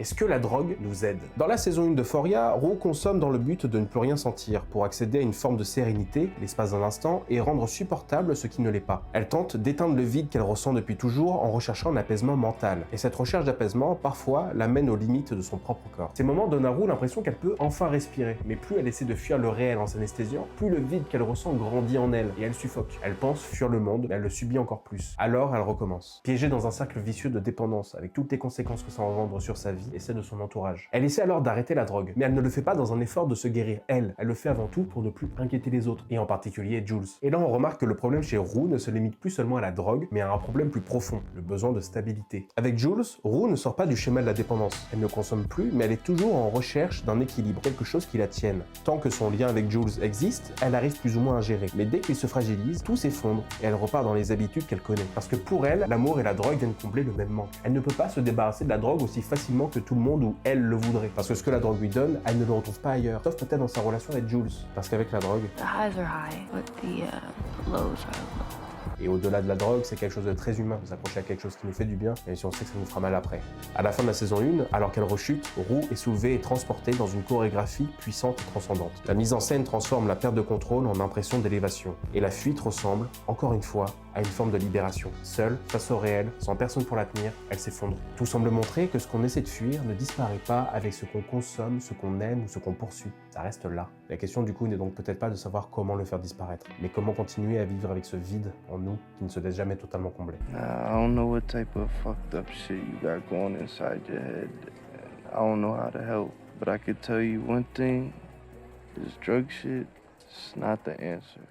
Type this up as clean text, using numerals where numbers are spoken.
Est-ce que la drogue nous aide? Dans la saison 1 d'Euphoria, Rue consomme dans le but de ne plus rien sentir, pour accéder à une forme de sérénité, l'espace d'un instant, et rendre supportable ce qui ne l'est pas. Elle tente d'éteindre le vide qu'elle ressent depuis toujours en recherchant un apaisement mental. Et cette recherche d'apaisement, parfois, l'amène aux limites de son propre corps. Ces moments donnent à Rue l'impression qu'elle peut enfin respirer, mais plus elle essaie de fuir le réel en s'anesthésiant, plus le vide qu'elle ressent grandit en elle, et elle suffoque. Elle pense fuir le monde, mais elle le subit encore plus. Alors elle recommence. Piégée dans un cercle vicieux de dépendance, avec toutes les conséquences que ça engendre sur sa vie et celle de son entourage. Elle essaie alors d'arrêter la drogue, mais elle ne le fait pas dans un effort de se guérir elle le fait avant tout pour ne plus inquiéter les autres, et en particulier Jules. Et là on remarque que le problème chez Rue ne se limite plus seulement à la drogue, mais à un problème plus profond, le besoin de stabilité. Avec Jules, Rue ne sort pas du schéma de la dépendance. Elle ne consomme plus, mais elle est toujours en recherche d'un équilibre, quelque chose qui la tienne. Tant que son lien avec Jules existe, elle arrive plus ou moins à gérer. Mais dès qu'il se fragilise, tout s'effondre, et elle repart dans les habitudes qu'elle connaît. Parce que pour elle, l'amour et la drogue viennent combler le même manque. Elle ne peut pas se débarrasser de la drogue aussi facilement que tout le monde ou elle le voudrait. Parce que ce que la drogue lui donne, elle ne le retrouve pas ailleurs. Sauf peut-être dans sa relation avec Jules. Parce qu'avec la drogue... The highs are high, but the lows are low. Et au-delà de la drogue, c'est quelque chose de très humain, de s'accrocher à quelque chose qui nous fait du bien, même si on sait que ça nous fera mal après. À la fin de la saison 1, alors qu'elle rechute, Rue est soulevée et transportée dans une chorégraphie puissante et transcendante. La mise en scène transforme la perte de contrôle en impression d'élévation. Et la fuite ressemble, encore une fois, à une forme de libération. Seule, face au réel, sans personne pour la tenir, elle s'effondre. Tout semble montrer que ce qu'on essaie de fuir ne disparaît pas avec ce qu'on consomme, ce qu'on aime ou ce qu'on poursuit. Ça reste là. La question du coup n'est donc peut-être pas de savoir comment le faire disparaître, mais comment continuer à vivre avec ce vide en nous qui ne se laisse jamais totalement combler. I don't know what type of fucked up shit you got going inside your head. I don't know how to help, but I could tell you one thing, this drug shit, it's not the answer.